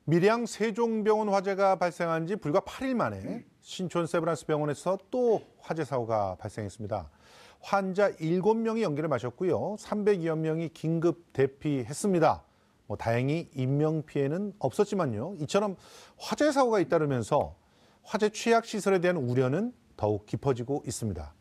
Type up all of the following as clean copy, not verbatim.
밀양 세종병원 화재가 발생한 지 불과 8일 만에 신촌 세브란스 병원에서 또 화재 사고가 발생했습니다. 환자 7명이 연기를 마셨고요. 300여 명이 긴급 대피했습니다. 다행히 인명피해는 없었지만요. 이처럼 화재 사고가 잇따르면서 화재 취약 시설에 대한 우려는 더욱 깊어지고 있습니다.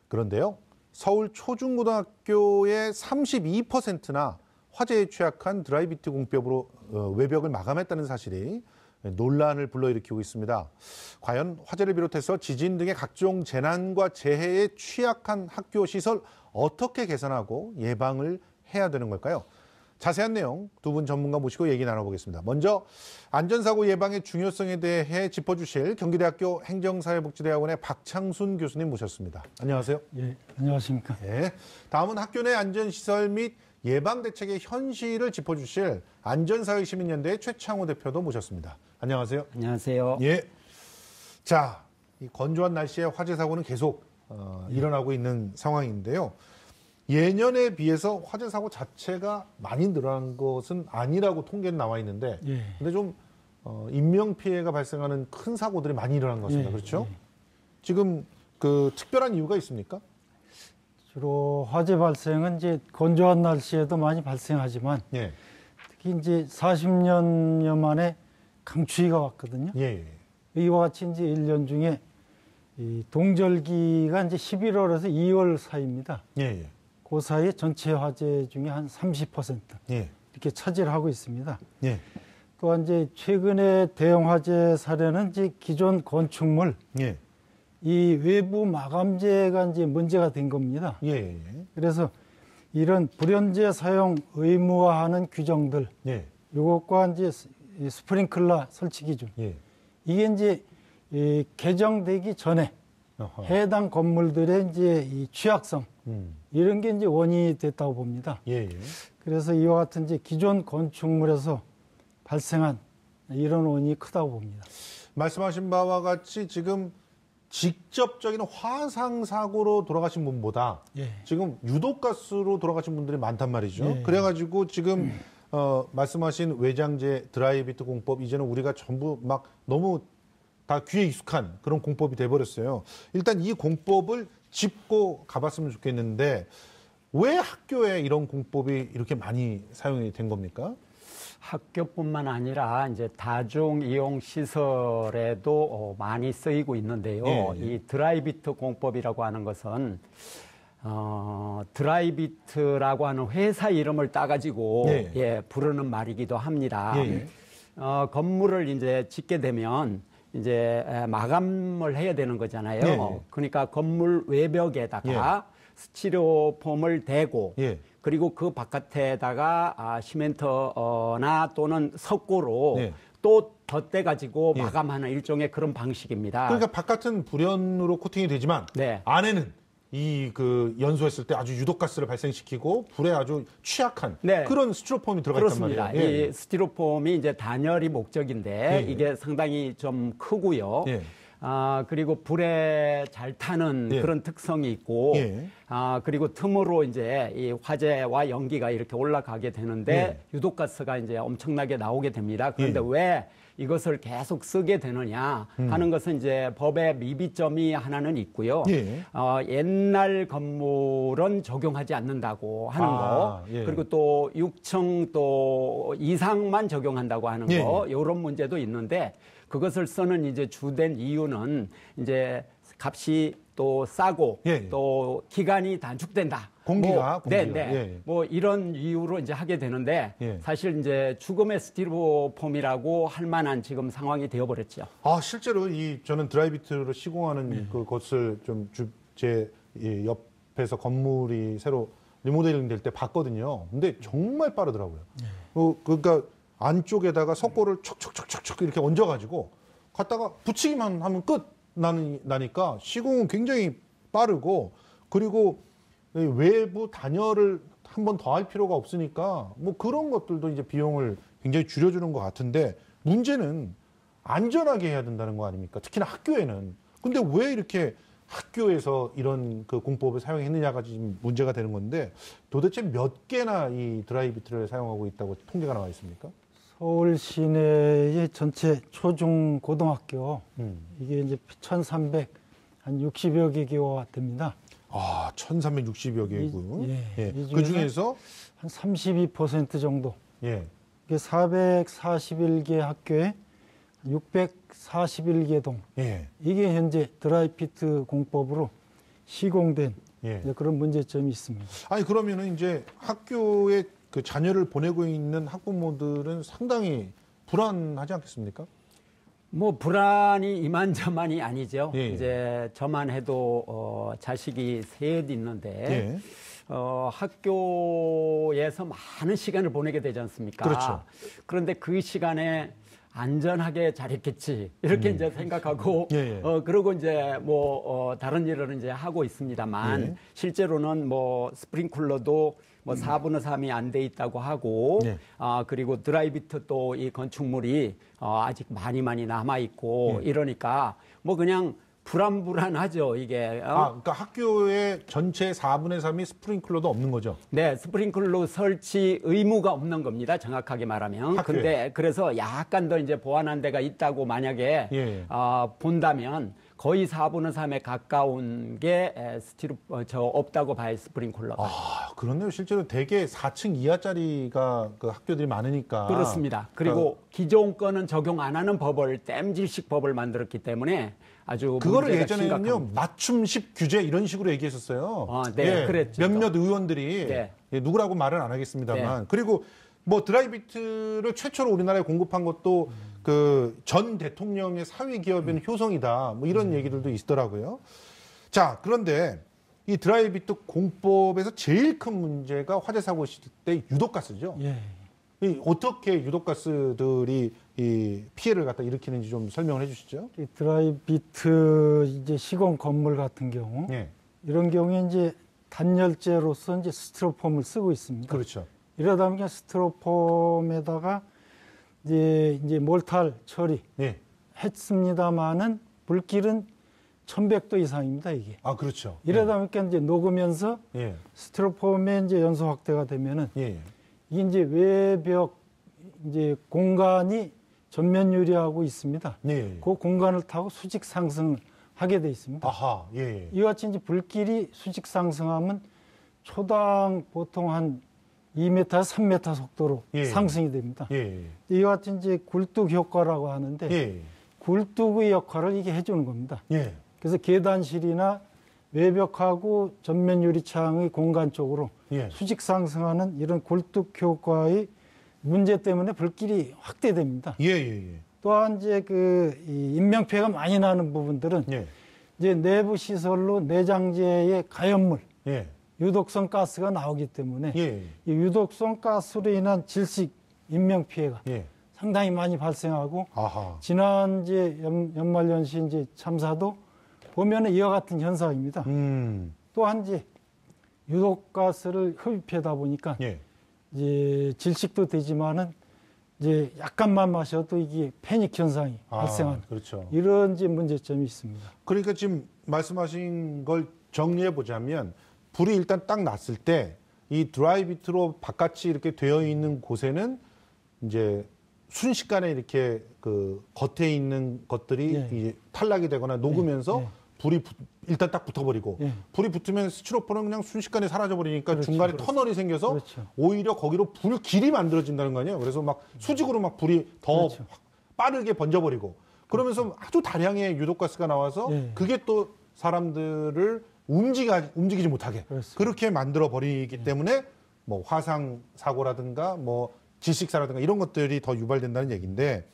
그런데요. 서울 초중고등학교의 32%나 화재에 취약한 드라이비트 공법으로 외벽을 마감했다는 사실이 논란을 불러일으키고 있습니다. 과연 화재를 비롯해서 지진 등의 각종 재난과 재해에 취약한 학교 시설 어떻게 개선하고 예방을 해야 되는 걸까요? 자세한 내용 두 분 전문가 모시고 얘기 나눠보겠습니다. 먼저 안전사고 예방의 중요성에 대해 짚어주실 경기대학교 행정사회복지대학원의 박창순 교수님 모셨습니다. 안녕하세요. 예, 안녕하십니까. 예, 다음은 학교 내 안전시설 및 예방대책의 현실을 짚어주실 안전사회시민연대의 최창호 대표도 모셨습니다. 안녕하세요. 안녕하세요. 예. 자, 이 건조한 날씨에 화재 사고는 계속 일어나고 있는 상황인데요. 예년에 비해서 화재 사고 자체가 많이 늘어난 것은 아니라고 통계는 나와 있는데, 근데 좀 인명 피해가 발생하는 큰 사고들이 많이 일어난 것 같습니다. 그렇죠? 지금 그 특별한 이유가 있습니까? 주로 화재 발생은 이제 건조한 날씨에도 많이 발생하지만 특히 이제 40년여 만에 강추위가 왔거든요. 이와 같이 이제 1년 중에 이 동절기가 이제 11월에서 2월 사이입니다. 그 사이에 전체 화재 중에 한 30% 이렇게 차지를 하고 있습니다. 또한 이제 최근에 대형 화재 사례는 이제 기존 건축물 이 외부 마감재가 이제 문제가 된 겁니다. 그래서 이런 불연재 사용 의무화하는 규정들, 이것과 이제 스프링클러 설치 기준, 이게 이제 개정되기 전에 해당 건물들의 이제 이 취약성 이런 게 이제 원인이 됐다고 봅니다. 그래서 이와 같은 이제 기존 건축물에서 발생한 이런 원인이 크다고 봅니다. 말씀하신 바와 같이 지금 직접적인 화상 사고로 돌아가신 분보다 지금 유독가스로 돌아가신 분들이 많단 말이죠. 그래가지고 지금 말씀하신 외장재 드라이비트 공법 이제는 우리가 전부 막 너무 다 귀에 익숙한 그런 공법이 돼버렸어요. 일단 이 공법을 짚고 가봤으면 좋겠는데 왜 학교에 이런 공법이 이렇게 많이 사용이 된 겁니까? 학교뿐만 아니라 이제 다중 이용 시설에도 많이 쓰이고 있는데요. 이 드라이비트 공법이라고 하는 것은 드라이비트라고 하는 회사 이름을 따가지고 부르는 말이기도 합니다. 건물을 이제 짓게 되면 이제 마감을 해야 되는 거잖아요. 그러니까 건물 외벽에다가 스티로폼을 대고 그리고 그 바깥에다가 시멘트나 또는 석고로 또 덧대가지고 마감하는 일종의 그런 방식입니다. 그러니까 바깥은 불연으로 코팅이 되지만 안에는 이 그 연소했을 때 아주 유독가스를 발생시키고 불에 아주 취약한 그런 스티로폼이 들어가 있단 말이에요. 그렇습니다. 이 스티로폼이 이제 단열이 목적인데 이게 상당히 좀 크고요. 그리고 불에 잘 타는 그런 특성이 있고, 그리고 틈으로 이제 이 화재와 연기가 이렇게 올라가게 되는데 유독가스가 이제 엄청나게 나오게 됩니다. 그런데 왜 이것을 계속 쓰게 되느냐 하는 것은 이제 법의 미비점이 하나는 있고요. 옛날 건물은 적용하지 않는다고 하는 거, 그리고 또 6층 또 이상만 적용한다고 하는 거, 이런 문제도 있는데 그것을 쓰는 이제 주된 이유는 이제 값이 또 싸고 또 기간이 단축된다. 공기가. 뭐 이런 이유로 이제 하게 되는데 사실 이제 죽음의 스티로폼이라고 할 만한 지금 상황이 되어버렸죠. 실제로 저는 드라이비트로 시공하는 그것을 좀 제 옆에서 건물이 새로 리모델링 될 때 봤거든요. 근데 정말 빠르더라고요. 그러니까 안쪽에다가 석고를 촉촉촉촉촉 이렇게 얹어가지고 갖다가 붙이기만 하면 끝 나니까 시공은 굉장히 빠르고 그리고 외부 단열을 한 번 더 할 필요가 없으니까 뭐 그런 것들도 이제 비용을 굉장히 줄여주는 것 같은데 문제는 안전하게 해야 된다는 거 아닙니까? 특히나 학교에는. 근데 왜 이렇게 학교에서 이런 그 공법을 사용했느냐가 지금 문제가 되는 건데 도대체 몇 개나 이 드라이비트를 사용하고 있다고 통계가 나와 있습니까? 서울 시내의 전체 초중 고등학교 이게 이제 1,360여 개가 됩니다. 아, 1,360여 개고. 예. 그 중에서 한 32% 정도. 예. 이게 441개 학교에 641개 동. 예. 이게 현재 드라이피트 공법으로 시공된 예. 그런 문제점이 있습니다. 아니 그러면은 이제 학교에 그 자녀를 보내고 있는 학부모들은 상당히 불안하지 않겠습니까? 뭐 불안이 이만저만이 아니죠. 예. 이제 저만 해도 자식이 셋 있는데 예. 학교에서 많은 시간을 보내게 되지 않습니까? 그렇죠. 그런데 그 시간에 안전하게 잘했겠지 이렇게 이제 생각하고 예, 예. 그러고 이제 뭐 다른 일을 이제 하고 있습니다만 예. 실제로는 뭐 스프링쿨러도 뭐 4분의 3이 안 돼 있다고 하고 예. 그리고 드라이비트 또 이 건축물이 아직 많이 남아 있고 예. 이러니까 뭐 그냥 불안하죠 이게. 그러니까 학교의 전체 4분의 3이 스프링클러도 없는 거죠? 네, 스프링클러 설치 의무가 없는 겁니다. 정확하게 말하면. 학교에. 근데 그래서 약간 더 이제 보완한 데가 있다고 만약에 예. 본다면 거의 4분의 3에 가까운 게 없다고 봐요, 스프링클러가. 아, 그렇네요. 실제로 대개 4층 이하짜리가 그 학교들이 많으니까. 그렇습니다. 그리고 기존 거는 적용 안 하는 법을 땜질식 법을 만들었기 때문에 아주 그거를 문제가 예전에는요 심각합니다. 맞춤식 규제 이런 식으로 얘기했었어요. 네, 그랬죠. 몇몇 의원들이 네. 누구라고 말은 안 하겠습니다만 네. 그리고 뭐 드라이비트를 최초로 우리나라에 공급한 것도 그 전 대통령의 사위 기업인 효성이다 뭐 이런 얘기들도 있더라고요. 자, 그런데 이 드라이비트 공법에서 제일 큰 문제가 화재 사고 있을 때 유독가스죠. 예. 이 어떻게 유독가스들이 이 피해를 갖다 일으키는지 좀 설명을 해주시죠. 이 드라이비트 이제 시공 건물 같은 경우 네, 이런 경우에 이제 단열재로서 이제 스티로폼을 쓰고 있습니다. 그렇죠. 이러다 보니까 스티로폼에다가 이제 몰탈 처리 네, 했습니다만은 불길은 1100도 이상입니다, 이게. 아 그렇죠. 이러다 보니까 이제 녹으면서 예, 스티로폼의 이제 연소 확대가 되면은 예, 이게 이제 외벽 이제 공간이 전면 유리하고 있습니다. 예. 그 공간을 타고 수직 상승을 하게 돼 있습니다. 아하, 예, 이와 같이 이제 불길이 수직 상승하면 초당 보통 한 2m, 3m 속도로 예. 상승이 됩니다. 예, 이와 같이 이제 굴뚝 효과라고 하는데 예, 굴뚝의 역할을 이게 해주는 겁니다. 예, 그래서 계단실이나 외벽하고 전면 유리창의 공간 쪽으로 예. 수직 상승하는 이런 굴뚝 효과의 문제 때문에 불길이 확대됩니다. 예, 예, 또한 이제 이 인명피해가 많이 나는 부분들은 예, 이제 내부 시설로 내장재의 가연물, 예, 유독성 가스가 나오기 때문에 예, 이 유독성 가스로 인한 질식 인명피해가 예. 상당히 많이 발생하고 아하, 지난 이제 연말연시 이제 참사도 보면은 이와 같은 현상입니다. 또한 이제 유독가스를 흡입하다 보니까 예, 이제 질식도 되지만은 이제 약간만 마셔도 이게 패닉 현상이 발생하는 그렇죠. 이런 이제 문제점이 있습니다. 그러니까 지금 말씀하신 걸 정리해 보자면 불이 일단 딱 났을 때 이 드라이비트로 바깥이 이렇게 되어 있는 곳에는 이제 순식간에 이렇게 그 겉에 있는 것들이 예. 이제 탈락이 되거나 녹으면서 예. 불이 일단 딱 붙어버리고 예. 불이 붙으면 스티로폼은 그냥 순식간에 사라져버리니까 그렇죠. 중간에 터널이 생겨서 그렇죠. 오히려 거기로 불 길이 만들어진다는 거 아니에요. 그래서 막 수직으로 막 불이 더 그렇죠. 확 빠르게 번져버리고 그러면서 아주 다량의 유독가스가 나와서 예. 그게 또 사람들을 움직이지 못하게 그렇습니다. 그렇게 만들어 버리기 때문에 뭐 화상 사고라든가 뭐 질식사라든가 이런 것들이 더 유발된다는 얘기인데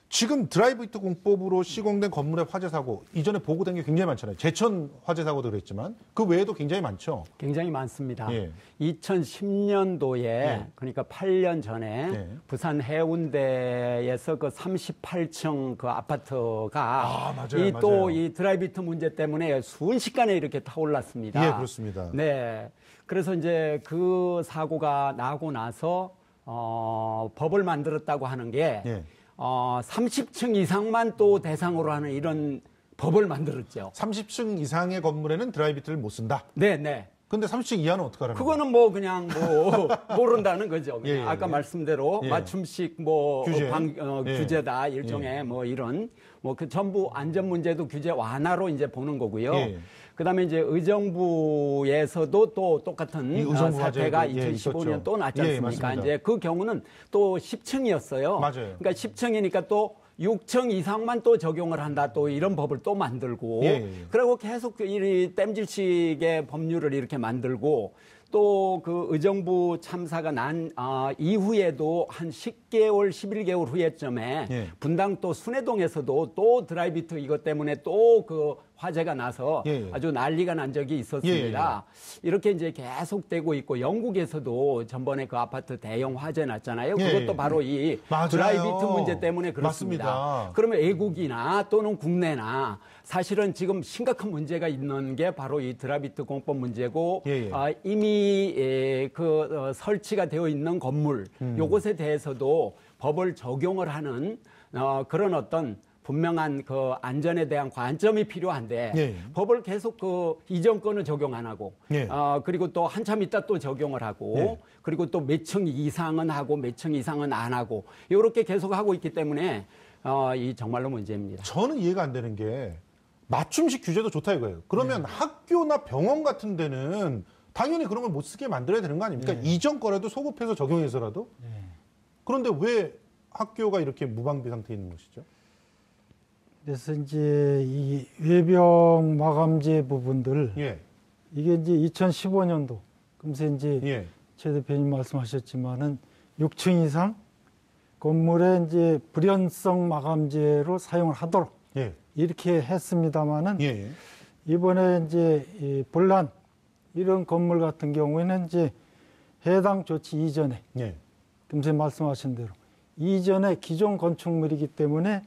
지금 드라이비트 공법으로 시공된 건물의 화재 사고 이전에 보고된 게 굉장히 많잖아요. 제천 화재 사고도 그랬지만 그 외에도 굉장히 많죠. 굉장히 많습니다. 예. 2010년도에 그러니까 8년 전에 예. 부산 해운대에서 그 38층 그 아파트가 맞아요, 또 맞아요. 이 드라이비트 문제 때문에 순식간에 이렇게 타올랐습니다. 예, 그렇습니다. 네. 그래서 이제 그 사고가 나고 나서 법을 만들었다고 하는 게 예. 30층 이상만 또 대상으로 하는 이런 법을 만들었죠. 30층 이상의 건물에는 드라이비트를 못 쓴다. 네, 네. 근데 30층 이하는 어떡하라는 그거는 뭐 그냥 뭐 모른다는 거죠. 예, 예, 아까 예. 말씀대로 예. 맞춤식 뭐 규제. 규제다 일종의 뭐 이런 뭐 그 전부 안전 문제도 규제 완화로 이제 보는 거고요. 예. 그다음에 이제 의정부에서도 또 똑같은 의정부 사태가 화재도, 2015년 있었죠. 또 났지 예, 않습니까? 맞습니다. 이제 그 경우는 또 10층이었어요. 맞아요. 그러니까 10층이니까 또 6층 이상만 또 적용을 한다. 또 이런 법을 또 만들고 예, 예. 그리고 계속 이 땜질식의 법률을 이렇게 만들고 또 그 의정부 참사가 난 이후에도 한 10개월, 11개월 후에쯤에 예. 분당 또 순회동에서도 또 드라이비트 이것 때문에 또 그 화재가 나서 예, 예. 아주 난리가 난 적이 있었습니다. 이렇게 이제 계속되고 있고 영국에서도 전번에 그 아파트 대형 화재 났잖아요. 예, 그것도 예. 바로 이 맞아요. 드라이비트 문제 때문에 그렇습니다. 맞습니다. 그러면 외국이나 또는 국내나 사실은 지금 심각한 문제가 있는 게 바로 이 드라이비트 공법 문제고 예, 예. 이미 설치가 되어 있는 건물 요것에 대해서도 법을 적용을 하는 그런 어떤 분명한 그 안전에 대한 관점이 필요한데 예. 법을 계속 그 이전 거는 적용 안 하고 예. 그리고 또 한참 있다 또 적용을 하고 예. 그리고 또 몇 층 이상은 하고 몇 층 이상은 안 하고 이렇게 계속 하고 있기 때문에 이 정말로 문제입니다. 저는 이해가 안 되는 게 맞춤식 규제도 좋다 이거예요. 그러면 학교나 병원 같은 데는 당연히 그런 걸 못 쓰게 만들어야 되는 거 아닙니까? 이전 거라도 소급해서 적용해서라도. 그런데 왜 학교가 이렇게 무방비 상태에 있는 것이죠? 그래서 이제 이 외벽 마감재 부분들 예. 이게 이제 2015년도 금세 이제 예. 최 대표님 말씀하셨지만은 6층 이상 건물에 이제 불연성 마감재로 사용을 하도록 예. 이렇게 했습니다마는 예. 이번에 이제 이 본란 이런 건물 같은 경우에는 이제 해당 조치 이전에 예. 금세 말씀하신 대로 이전에 기존 건축물이기 때문에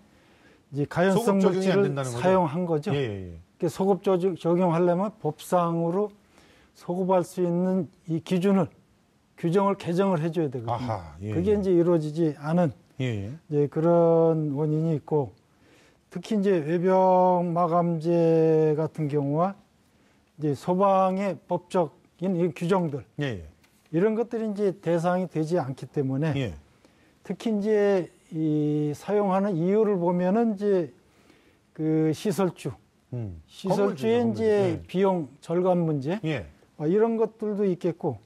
이제 가연성 소급 적용이 안 물질을 된다는 거죠? 사용한 거죠. 예. 그러니까 소급 적용하려면 법상으로 소급할 수 있는 이 기준을 규정을 개정을 해줘야 되거든요. 아하, 예. 그게 이제 이루어지지 않은 예. 이제 그런 원인이 있고 특히 이제 외벽 마감재 같은 경우와 이제 소방의 법적인 이 규정들 예. 이런 것들이 이제 대상이 되지 않기 때문에 예. 특히 이제 이 사용하는 이유를 보면은 이제 그 시설주의 건물주죠, 이제 예. 비용 절감 문제 예. 이런 것들도 있겠고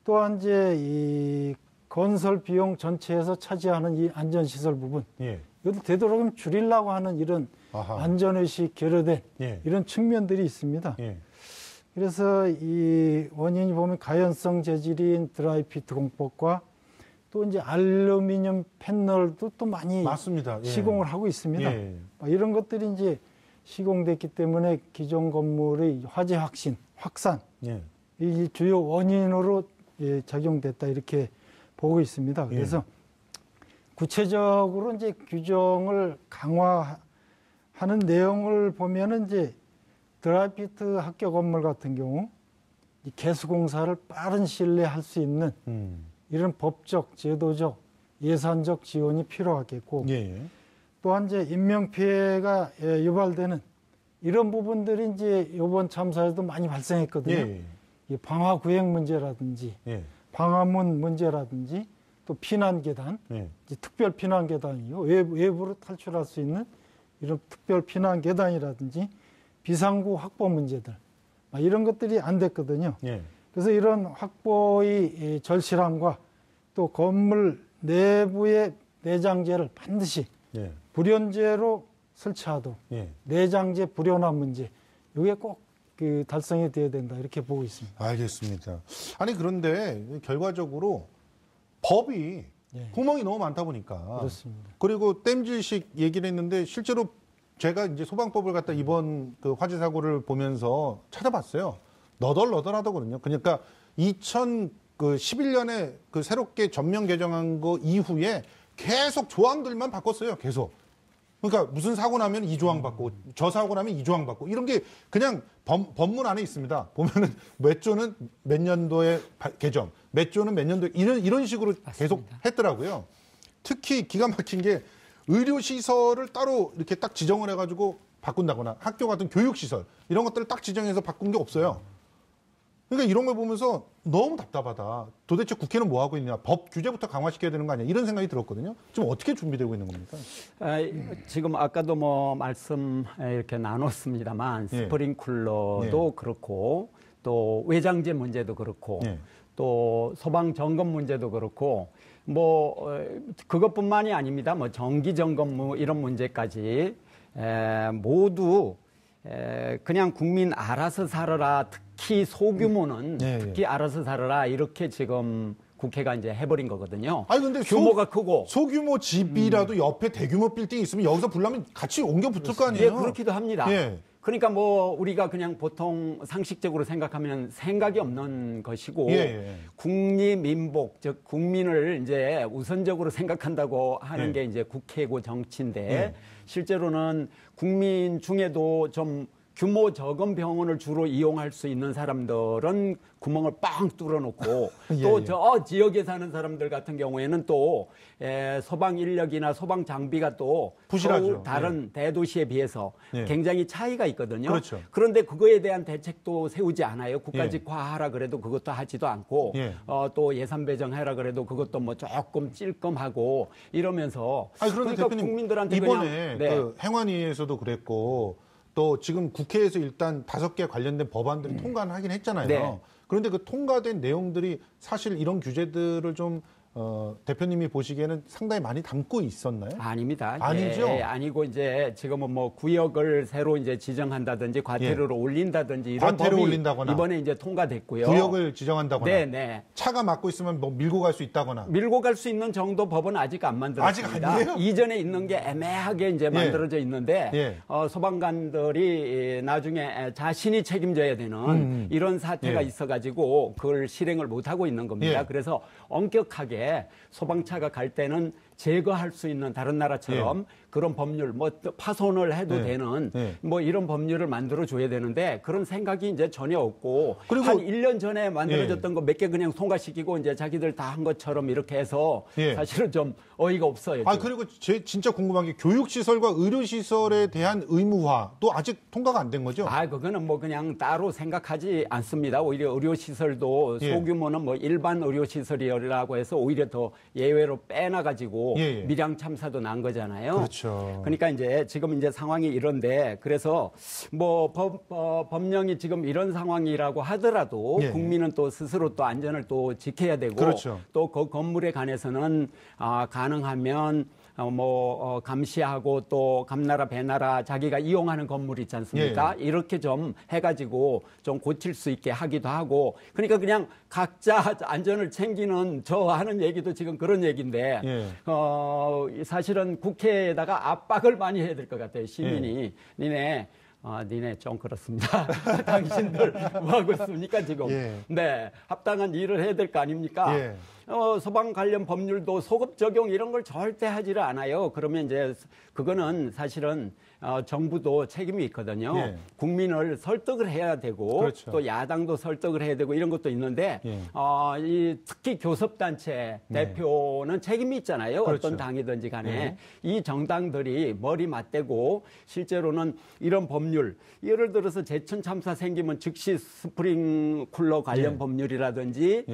또한 이제 이 건설 비용 전체에서 차지하는 이 안전시설 부분 예. 이것도 되도록이면 줄이려고 하는 이런 아하. 안전의식 결여된 예. 이런 측면들이 있습니다. 예. 그래서 이 원인이 보면 가연성 재질인 드라이피트 공법과 또 이제 알루미늄 패널도 또 많이 맞습니다. 예. 시공을 하고 있습니다. 예. 이런 것들이 이제 시공됐기 때문에 기존 건물의 화재 확산 예. 이 주요 원인으로 작용됐다 이렇게 보고 있습니다. 그래서 구체적으로 이제 규정을 강화하는 내용을 보면은 이제 드라이피트 학교 건물 같은 경우 이 개수공사를 빠른 시일 내에 할 수 있는 이런 법적, 제도적, 예산적 지원이 필요하겠고 예. 또한 이제 인명피해가 유발되는 이런 부분들이 이제 이번 참사에도 많이 발생했거든요. 예. 이 방화구획 문제라든지 예. 방화문 문제라든지 또 피난계단, 예. 이제 특별 피난계단이요. 외부로 탈출할 수 있는 이런 특별 피난계단이라든지 비상구 확보 문제들 이런 것들이 안 됐거든요. 예. 그래서 이런 확보의 절실함과 또 건물 내부의 내장재를 반드시 예. 불연재로 설치하도록 예. 내장재 불연화 문제 이게 꼭 그 달성이 돼야 된다 이렇게 보고 있습니다. 알겠습니다. 아니 그런데 결과적으로 법이 구멍이 너무 많다 보니까 그렇습니다. 그리고 땜질식 얘기를 했는데 실제로 제가 이제 소방법을 갖다 이번 그 화재 사고를 보면서 찾아봤어요. 너덜너덜하더군요. 그러니까 2011년에 그 새롭게 전면 개정한 거 이후에 계속 조항들만 바꿨어요. 계속. 그러니까 무슨 사고 나면 이 조항 받고 저 사고 나면 이 조항 받고 이런 게 그냥 법문 안에 있습니다. 보면은 몇 조는 몇 년도에 개정, 몇 조는 몇 년도에 이런 식으로 계속 했더라고요. 특히 기가 막힌 게 의료시설을 따로 이렇게 딱 지정을 해가지고 바꾼다거나 학교 같은 교육시설 이런 것들을 딱 지정해서 바꾼 게 없어요. 그러니까 이런 걸 보면서 너무 답답하다. 도대체 국회는 뭐 하고 있냐? 법 규제부터 강화시켜야 되는 거 아니야? 이런 생각이 들었거든요. 지금 어떻게 준비되고 있는 겁니까? 지금 아까도 뭐 말씀 이렇게 나눴습니다만 예. 스프링쿨러도 예. 그렇고 또 외장재 문제도 그렇고 예. 또 소방 점검 문제도 그렇고 뭐 그것뿐만이 아닙니다. 뭐 정기 점검 이런 문제까지 모두 그냥 국민 알아서 살아라. 특히 소규모는 예, 예. 특히 알아서 살아라 이렇게 지금 국회가 이제 해버린 거거든요. 아니 근데 규모가 크고 소규모 집이라도 옆에 대규모 빌딩이 있으면 여기서 불나면 같이 옮겨 붙을 거 아니에요? 예, 그렇기도 합니다. 예. 그러니까 뭐 우리가 그냥 보통 상식적으로 생각하면 생각이 없는 것이고 예, 예. 국리민복 즉 국민을 이제 우선적으로 생각한다고 하는 예. 게 이제 국회고 정치인데 예. 실제로는 국민 중에도 좀 규모 적은 병원을 주로 이용할 수 있는 사람들은 구멍을 빵 뚫어놓고 예, 또 예. 저 지역에 사는 사람들 같은 경우에는 또 소방 인력이나 소방 장비가 또 부실하죠. 서울 다른 대도시에 비해서 예. 굉장히 차이가 있거든요. 그렇죠. 그런데 그거에 대한 대책도 세우지 않아요. 예. 국가직화하라 그래도 그것도 하지도 않고 예. 또 예산 배정하라 그래도 그것도 뭐 조금 찔끔하고 이러면서 아니, 그런데 그러니까 대표님 국민들한테 이번에 그냥, 네. 그 행안위에서도 그랬고 또 지금 국회에서 일단 5개 관련된 법안들이 통과는 하긴 했잖아요. 네. 그런데 그 통과된 내용들이 사실 이런 규제들을 좀 대표님이 보시기에는 상당히 많이 담고 있었나요? 아닙니다. 아니죠? 예, 아니고 이제 지금은 뭐 구역을 새로 이제 지정한다든지 과태료를 올린다든지 이런 과태료 법이 올린다거나 이번에 이제 통과됐고요. 구역을 지정한다거나 네, 네. 차가 막고 있으면 뭐 밀고 갈 수 있다거나 밀고 갈 수 있는 정도 법은 아직 안 만들었습니다. 아직 아니에요? 이전에 있는 게 애매하게 이제 만들어져 있는데 예. 소방관들이 나중에 자신이 책임져야 되는 이런 사태가 예. 있어가지고 그걸 실행을 못 하고 있는 겁니다. 예. 그래서 엄격하게 소방차가 갈 때는 제거할 수 있는 다른 나라처럼 그런 법률, 뭐 파손을 해도 되는 뭐 이런 법률을 만들어 줘야 되는데 그런 생각이 이제 전혀 없고 그리고 한 1년 전에 만들어졌던 거 몇 개 그냥 통과시키고 이제 자기들 다 한 것처럼 이렇게 해서 사실은 좀 어이가 없어요. 아, 그리고 제 진짜 궁금한 게 교육시설과 의료시설에 대한 의무화도 아직 통과가 안 된 거죠? 아, 그거는 뭐 그냥 따로 생각하지 않습니다. 오히려 의료시설도 소규모는 뭐 일반 의료시설이라고 해서 오히려 더 예외로 빼놔가지고 밀양 참사도 난 거잖아요. 그렇죠. 그러니까 이제 지금 이제 상황이 이런데 그래서 뭐 법령이 지금 이런 상황이라고 하더라도 국민은 또 스스로 또 안전을 또 지켜야 되고 그렇죠. 또 그 건물에 관해서는 가능하면 감시하고 또 감나라 배나라 자기가 이용하는 건물 있지 않습니까? 이렇게 좀 해가지고 좀 고칠 수 있게 하기도 하고 그러니까 그냥 각자 안전을 챙기는 저 하는 얘기도 지금 그런 얘기인데 사실은 국회에다가 압박을 많이 해야 될 것 같아요. 시민이 니네 좀 그렇습니다. 당신들 뭐 하고 있습니까 지금? 네, 합당한 일을 해야 될 거 아닙니까? 소방 관련 법률도 소급 적용 이런 걸 절대 하지를 않아요. 그러면 이제 그거는 사실은 정부도 책임이 있거든요. 국민을 설득을 해야 되고 그렇죠. 또 야당도 설득을 해야 되고 이런 것도 있는데 특히 교섭단체 대표는 책임이 있잖아요. 그렇죠. 어떤 당이든지 간에 이 정당들이 머리 맞대고 실제로는 이런 법률 예를 들어서 제천 참사 생기면 즉시 스프링쿨러 관련 법률이라든지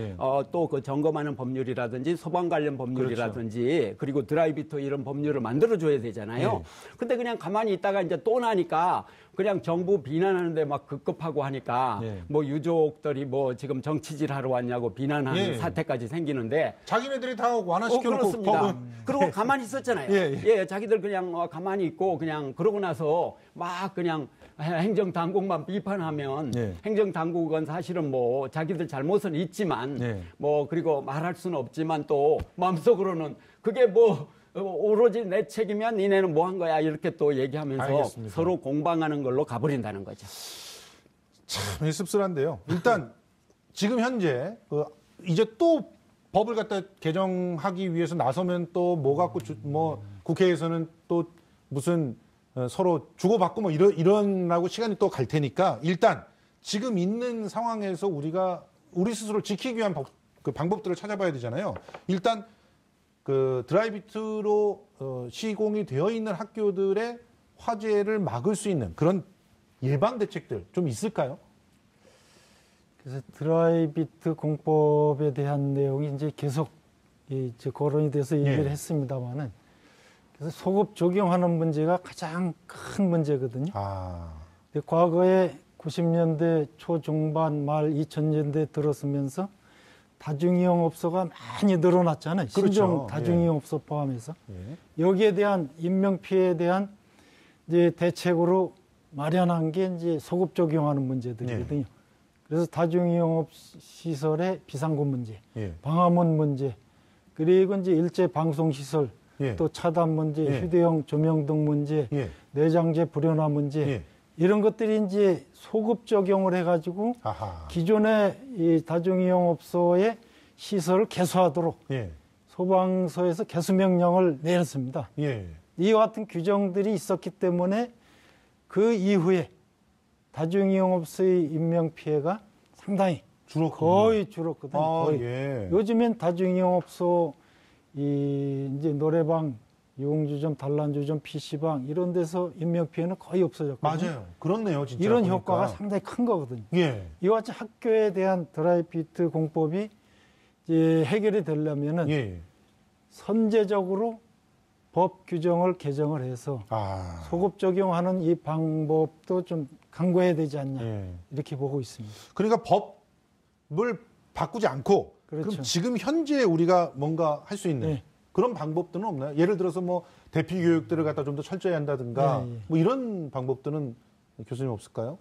또 그 점검하는 법률이라든지 소방 관련 법률이라든지 그리고 드라이비터 이런 법률을 만들어줘야 되잖아요. 근데 그냥 가만히 있다가 이제 또 나니까 그냥 정부 비난하는데 막 급급하고 하니까 뭐 유족들이 뭐 지금 정치질 하러 왔냐고 비난하는 사태까지 생기는데 자기네들이 다 완화시켜놓고 그렇습니다. 그러고 가만히 있었잖아요. 자기들 그냥 가만히 있고 그냥 그러고 나서 막 그냥 행정당국만 비판하면 행정당국은 사실은 뭐 자기들 잘못은 있지만 뭐 그리고 말할 수는 없지만 또 마음속으로는 그게 뭐 오로지 내 책임이야 니네는 뭐 한 거야 이렇게 또 얘기하면서 알겠습니다. 서로 공방하는 걸로 가버린다는 거죠. 참 씁쓸한데요. 일단 지금 현재 이제 또 법을 갖다 개정하기 위해서 나서면 또 뭐 갖고 뭐 국회에서는 또 무슨 서로 주고받고 뭐 이런라고 시간이 또 갈 테니까 일단 지금 있는 상황에서 우리 스스로 지키기 위한 그 방법들을 찾아봐야 되잖아요. 일단 그 드라이비트로 시공이 되어 있는 학교들의 화재를 막을 수 있는 그런 예방 대책들 좀 있을까요? 그래서 드라이비트 공법에 대한 내용이 이제 계속 거론이 돼서 얘기를 했습니다만은 그래서 소급 적용하는 문제가 가장 큰 문제거든요. 근데 과거에 90년대 초중반 말 2000년대 들어서면서 다중이용업소가 많이 늘어났잖아요. 그렇죠. 신종 다중이용업소 포함해서 여기에 대한 인명피해에 대한 이제 대책으로 마련한 게 이제 소급 적용하는 문제들이거든요. 그래서 다중이용업 시설의 비상구 문제, 방화문 문제, 그리고 이제 일제 방송 시설, 또 차단 문제, 휴대용 조명 등 문제, 내장재 불연화 문제, 이런 것들이 이제 소급 적용을 해가지고 기존의 이 다중이용업소의 시설을 개수하도록 소방서에서 개수 명령을 내렸습니다. 이와 같은 규정들이 있었기 때문에 그 이후에 다중이용업소의 인명피해가 상당히 거의 줄었거든요. 거의. 요즘엔 다중이용업소 이제 노래방, 유흥주점, 단란주점, PC방 이런 데서 인명피해는 거의 없어졌거든요. 맞아요. 그렇네요, 진짜. 이런 보니까. 효과가 상당히 큰 거거든요. 이와 같이 학교에 대한 드라이비트 공법이 이제 해결이 되려면은 선제적으로 법 규정을 개정을 해서 소급 적용하는 이 방법도 좀 강구해야 되지 않냐 이렇게 보고 있습니다. 그러니까 법을 바꾸지 않고 그럼 지금 현재 우리가 뭔가 할 수 있는 그런 방법들은 없나요? 예를 들어서 뭐 대피 교육들을 갖다 좀 더 철저히 한다든가 뭐 이런 방법들은 교수님 없을까요?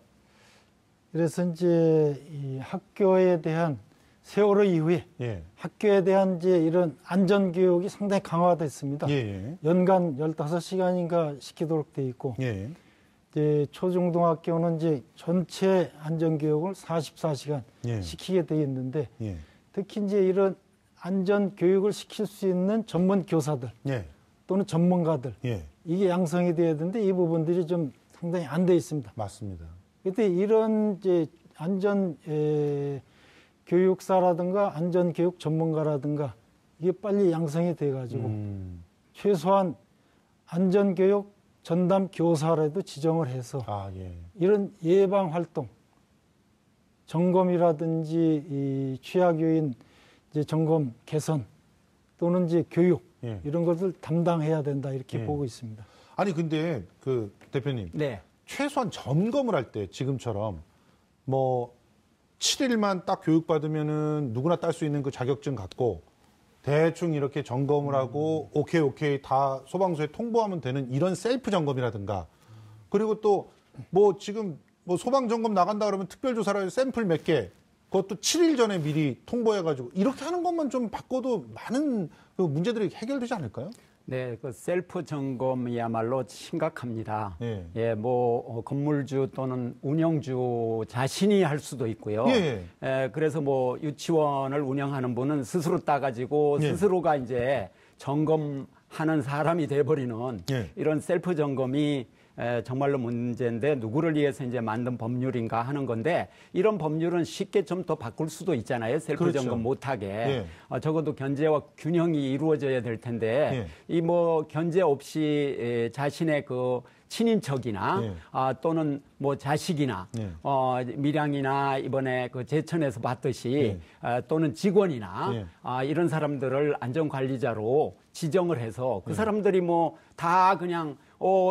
그래서 이제 이 학교에 대한 세월호 이후에 학교에 대한 이제 이런 안전 교육이 상당히 강화됐습니다. 연간 15시간인가 시키도록 돼 있고 이제 초중등학교는 이제 전체 안전 교육을 44시간 시키게 돼 있는데 특히 이제 이런 안전 교육을 시킬 수 있는 전문 교사들 또는 전문가들 이게 양성이 돼야 되는데 이 부분들이 좀 상당히 안 돼 있습니다. 맞습니다. 그때 이런 이제 안전 교육사라든가 안전 교육 전문가라든가 이게 빨리 양성이 돼 가지고 최소한 안전 교육 전담 교사라도 지정을 해서 이런 예방 활동 점검이라든지 이 취약 요인 이제 점검 개선 또는 이제 교육 이런 것을 담당해야 된다 이렇게 보고 있습니다. 아니 근데 그 대표님 최소한 점검을 할 때 지금처럼 뭐 7일만 딱 교육받으면은 누구나 딸 수 있는 그 자격증 갖고 대충 이렇게 점검을 하고 오케이 다 소방서에 통보하면 되는 이런 셀프 점검이라든가 그리고 또 뭐 지금 뭐 소방 점검 나간다 그러면 특별조사를 해서 샘플 몇 개 그것도 7일 전에 미리 통보해가지고 이렇게 하는 것만 좀 바꿔도 많은 그 문제들이 해결되지 않을까요? 네, 그 셀프 점검이야말로 심각합니다. 예. 예, 뭐 건물주 또는 운영주 자신이 할 수도 있고요. 예. 그래서 뭐 유치원을 운영하는 분은 스스로 따가지고 스스로가 이제 점검하는 사람이 돼버리는 이런 셀프 점검이 정말로 문제인데 누구를 위해서 이제 만든 법률인가 하는 건데 이런 법률은 쉽게 좀 더 바꿀 수도 있잖아요. 셀프 점검 못하게. 적어도 견제와 균형이 이루어져야 될 텐데 이 뭐 견제 없이 자신의 그 친인척이나 또는 뭐 자식이나 밀양이나 이번에 그 제천에서 봤듯이 또는 직원이나 이런 사람들을 안전관리자로 지정을 해서 그 사람들이 뭐 다 그냥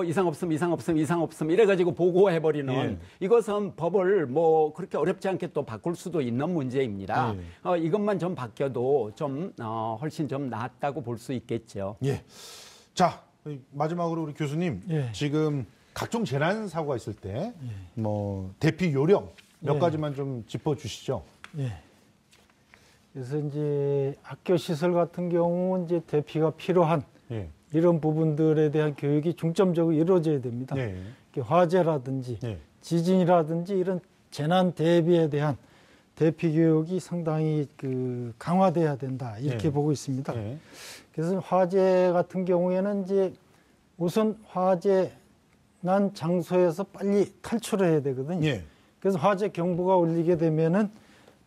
이상 없음 이래가지고 보고해버리는 이것은 법을 뭐 그렇게 어렵지 않게 또 바꿀 수도 있는 문제입니다. 이것만 좀 바뀌어도 좀 훨씬 좀 나았다고 볼 수 있겠죠. 자, 마지막으로 우리 교수님 지금 각종 재난 사고가 있을 때 뭐 대피 요령 몇 가지만 좀 짚어주시죠. 그래서 이제 학교 시설 같은 경우 이제 대피가 필요한 이런 부분들에 대한 교육이 중점적으로 이루어져야 됩니다. 화재라든지 지진이라든지 이런 재난 대비에 대한 대피 교육이 상당히 그 강화돼야 된다 이렇게 보고 있습니다. 그래서 화재 같은 경우에는 이제 우선 화재 난 장소에서 빨리 탈출을 해야 되거든요. 그래서 화재 경보가 울리게 되면은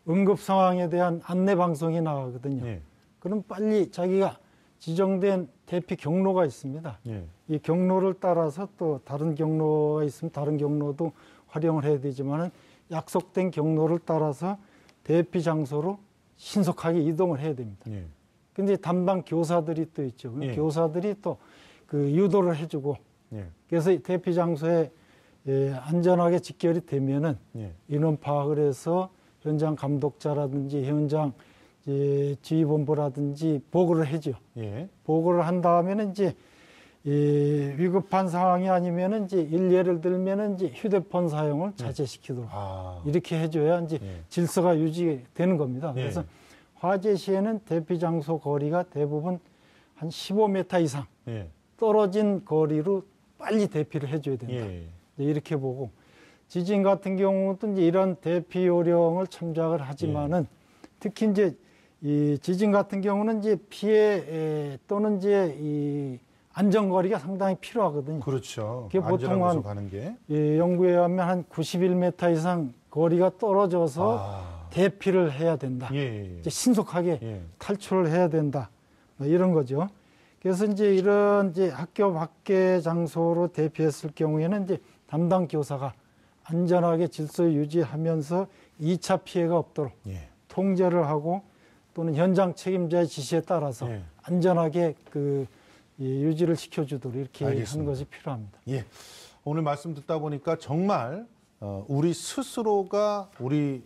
응급 상황에 대한 안내 방송이 나가거든요. 그럼 빨리 자기가 지정된 대피 경로가 있습니다. 이 경로를 따라서 또 다른 경로가 있으면 다른 경로도 활용을 해야 되지만은 약속된 경로를 따라서 대피 장소로 신속하게 이동을 해야 됩니다. 예. 근데 담당 교사들이 또 있죠. 예. 교사들이 또 그 유도를 해주고 예. 그래서 대피 장소에 안전하게 직결이 되면은 예. 인원 파악을 해서 현장 감독자라든지 현장 지휘본부라든지 보고를 해죠. 예. 보고를 한 다음에는 이제 위급한 상황이 아니면은 이제 예를 들면은 이제 휴대폰 사용을 자제시키도록 이렇게 해줘야 이제 질서가 유지되는 겁니다. 그래서 화재 시에는 대피 장소 거리가 대부분 한 15m 이상 떨어진 거리로 빨리 대피를 해줘야 된다. 이렇게 보고 지진 같은 경우도 이제 이런 대피 요령을 참작을 하지만은 특히 이제 이 지진 같은 경우는 이제 피해 또는 이제 이 안전거리가 상당히 필요하거든요. 그렇죠. 그게 보통 한 가는 게. 연구에 하면 한 91m 이상 거리가 떨어져서 대피를 해야 된다. 이제 신속하게 탈출을 해야 된다. 이런 거죠. 그래서 이제 이런 이제 학교 밖의 장소로 대피했을 경우에는 이제 담당 교사가 안전하게 질서 유지하면서 2차 피해가 없도록 통제를 하고 또는 현장 책임자의 지시에 따라서 안전하게 그 유지를 시켜주도록 이렇게 알겠습니다. 하는 것이 필요합니다. 예. 오늘 말씀 듣다 보니까 정말 우리 스스로가 우리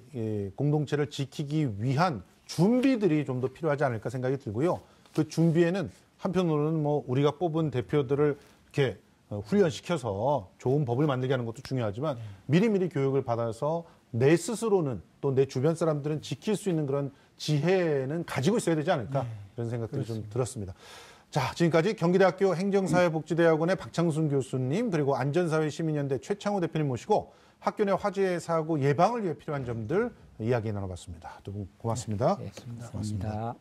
공동체를 지키기 위한 준비들이 좀 더 필요하지 않을까 생각이 들고요. 그 준비에는 한편으로는 뭐 우리가 뽑은 대표들을 이렇게 훈련시켜서 좋은 법을 만들게 하는 것도 중요하지만 미리미리 교육을 받아서 내 스스로는 또 내 주변 사람들은 지킬 수 있는 그런 지혜는 가지고 있어야 되지 않을까 이런 생각들이 좀 들었습니다. 자, 지금까지 경기대학교 행정사회복지대학원의 박창순 교수님 그리고 안전사회시민연대 최창호 대표님 모시고 학교 내 화재 사고 예방을 위해 필요한 점들 이야기 나눠봤습니다. 두 분 고맙습니다. 고맙습니다.